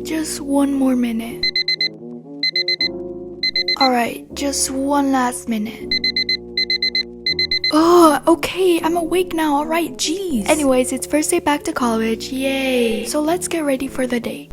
Just one more minute. Alright, just one last minute. Oh, okay, I'm awake now, alright, jeez. Anyways, it's first day back to college, yay. So let's get ready for the day.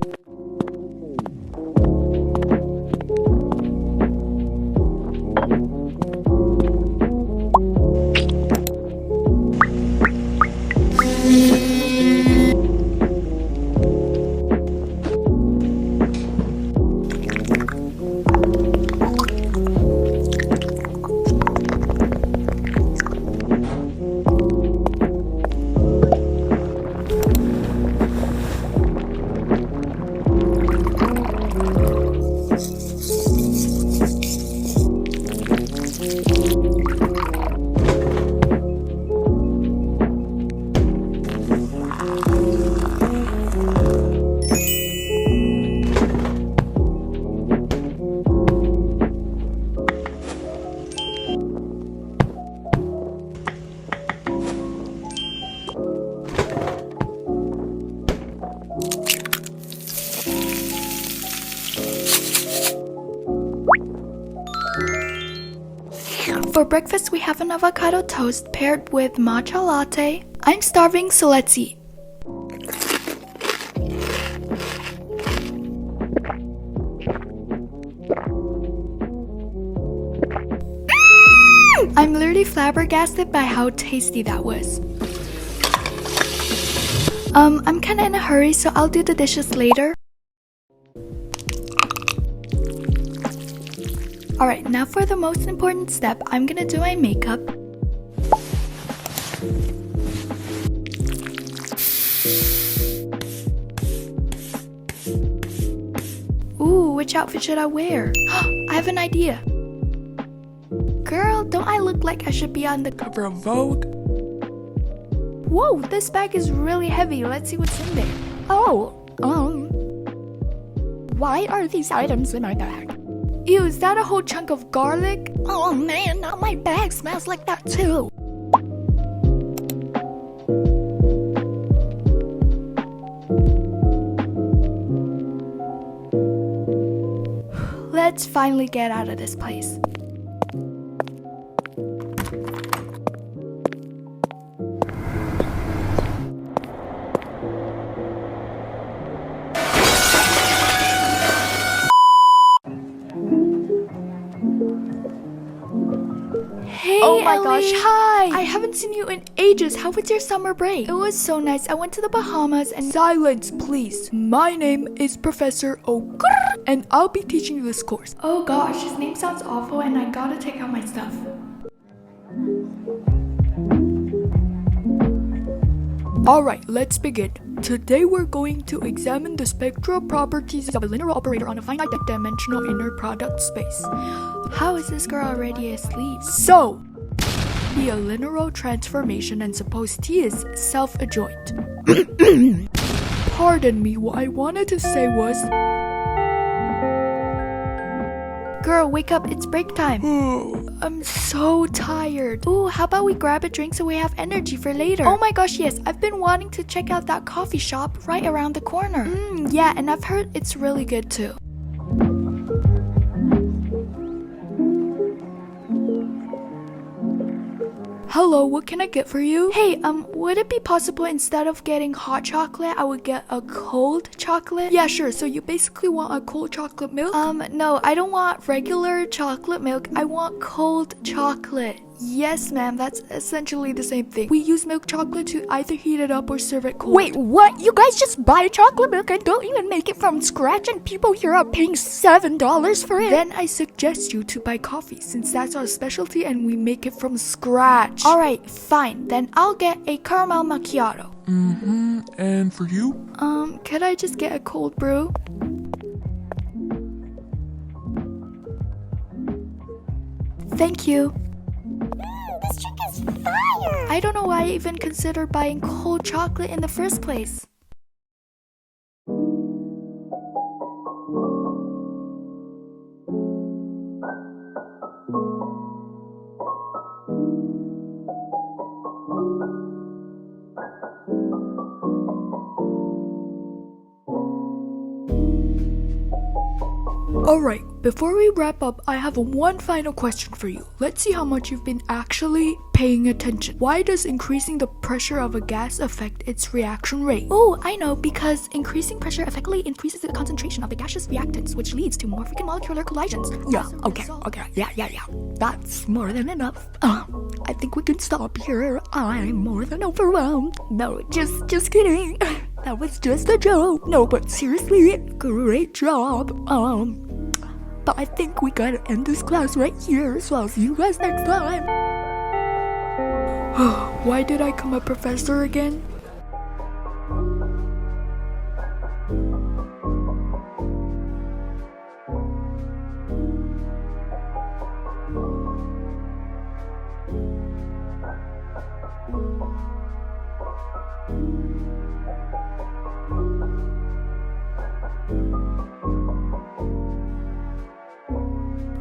For breakfast, we have an avocado toast paired with matcha latte. I'm starving, so let's eat. I'm literally flabbergasted by how tasty that was. I'm kinda in a hurry, so I'll do the dishes later. Alright, now for the most important step, I'm gonna do my makeup. Ooh, which outfit should I wear? I have an idea. Girl, don't I look like I should be on the cover of Vogue? Whoa, this bag is really heavy. Let's see what's in there. Oh, why are these items in my bag? Ew, is that a whole chunk of garlic? Oh man, now my bag smells like that too. Let's finally get out of this place. Hey, oh my Ellie. gosh, hi! I haven't seen you in ages. How was your summer break? It was so nice. I went to the Bahamas and— Silence, please. My name is Professor Okur, and I'll be teaching you this course. Oh gosh, his name sounds awful and I gotta take out my stuff. Alright, let's begin. Today we're going to examine the spectral properties of a linear operator on a finite dimensional inner product space. How is this girl already asleep? So, be a linear transformation and suppose T is self-adjoint. Pardon me, what I wanted to say was— Girl, wake up, it's break time. I'm so tired. Ooh, how about we grab a drink so we have energy for later? Oh my gosh, yes, I've been wanting to check out that coffee shop right around the corner. Yeah, and I've heard it's really good too. Hello, what can I get for you? Hey, would it be possible instead of getting hot chocolate, I would get a cold chocolate? Yeah, sure. So you basically want a cold chocolate milk? No, I don't want regular chocolate milk. I want cold chocolate. Yes, ma'am, that's essentially the same thing. We use milk chocolate to either heat it up or serve it cold. Wait, what? You guys just buy chocolate milk and don't even make it from scratch, and people here are paying $7 for it? Then I suggest you to buy coffee, since that's our specialty and we make it from scratch. Alright, fine. Then I'll get a caramel macchiato. And for you? Could I just get a cold brew? Thank you. This drink is fire! I don't know why I even considered buying cold chocolate in the first place. Alright, before we wrap up, I have one final question for you. Let's see how much you've been actually paying attention. Why does increasing the pressure of a gas affect its reaction rate? Oh, I know, because increasing pressure effectively increases the concentration of the gaseous reactants, which leads to more frequent molecular collisions. Yeah, okay, yeah. That's more than enough. I think we can stop here. I'm more than overwhelmed. No, just kidding. That was just a joke. No, but seriously, great job. But I think we gotta end this class right here, so I'll see you guys next time. Why did I become a professor again?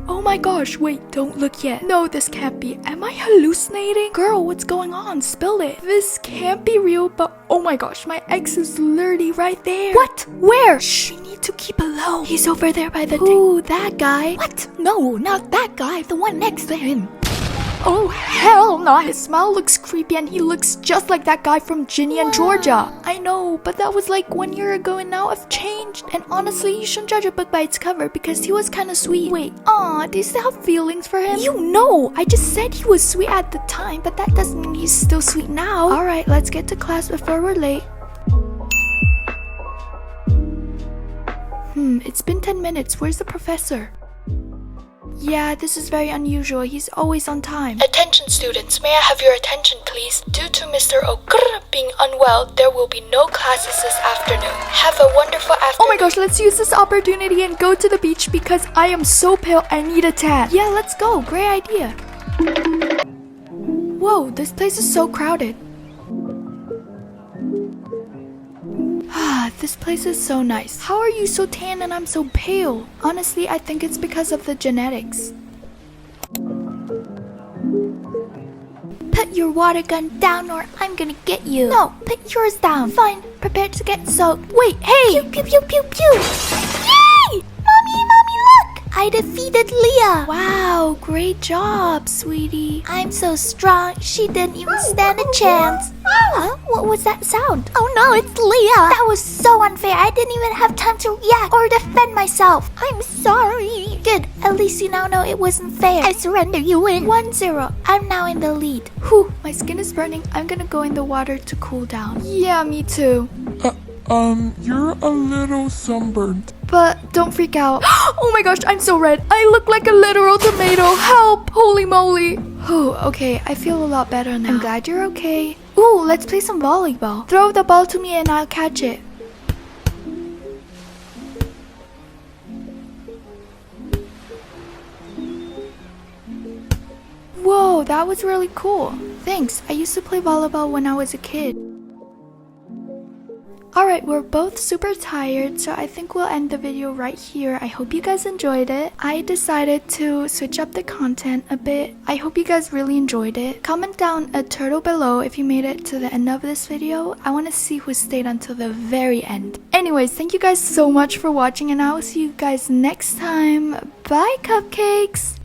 Oh my gosh, wait, don't look yet. No, this can't be. Am I hallucinating? Girl, what's going on? Spill it. This can't be real, but oh my gosh, my ex is literally right there. What? Where? Shh, we need to keep it low. He's over there by the Ooh, that guy. What? No, not that guy, the one next to him. Oh, hell no. His smile looks creepy and he looks just like that guy from Ginny and Georgia. I know, but that was like 1 year ago and now I've changed. And honestly, you shouldn't judge a book by its cover because he was kind of sweet. Wait, do you still have feelings for him? You know, I just said he was sweet at the time, but that doesn't mean he's still sweet now. Alright, let's get to class before we're late. It's been 10 minutes. Where's the professor? Yeah, this is very unusual. He's always on time. Attention students, may I have your attention please? Due to Mr. O'Grr being unwell, there will be no classes this afternoon. Have a wonderful afternoon. Oh my gosh, let's use this opportunity and go to the beach because I am so pale, I need a tan. Yeah, let's go. Great idea. Whoa, this place is so crowded. This place is so nice. How are you so tan and I'm so pale? Honestly, I think it's because of the genetics. Put your water gun down or I'm gonna get you. No, put yours down. Fine, prepare to get soaked. Wait, hey! Pew, pew, pew, pew, pew! Yay! Mommy, look! I defeated Leah. Wow, great job, sweetie. I'm so strong, she didn't even stand a chance. Huh? What was that sound? Oh no, it's Leah. That was so unfair. I didn't even have time to react or defend myself. I'm sorry. Good, at least you now know it wasn't fair. I surrender, you win. 1-0. I'm now in the lead. Whew, my skin is burning. I'm gonna go in the water to cool down. Yeah, me too. You're a little sunburned. But don't freak out. Oh my gosh, I'm so red. I look like a literal tomato. Help! Holy moly. Okay, I feel a lot better now. I'm glad you're okay. Ooh, let's play some volleyball. Throw the ball to me and I'll catch it. Whoa, that was really cool. Thanks, I used to play volleyball when I was a kid. Alright, we're both super tired, so I think we'll end the video right here. I hope you guys enjoyed it. I decided to switch up the content a bit. I hope you guys really enjoyed it. Comment down a turtle below if you made it to the end of this video. I want to see who stayed until the very end. Anyways, thank you guys so much for watching and I will see you guys next time. Bye, cupcakes!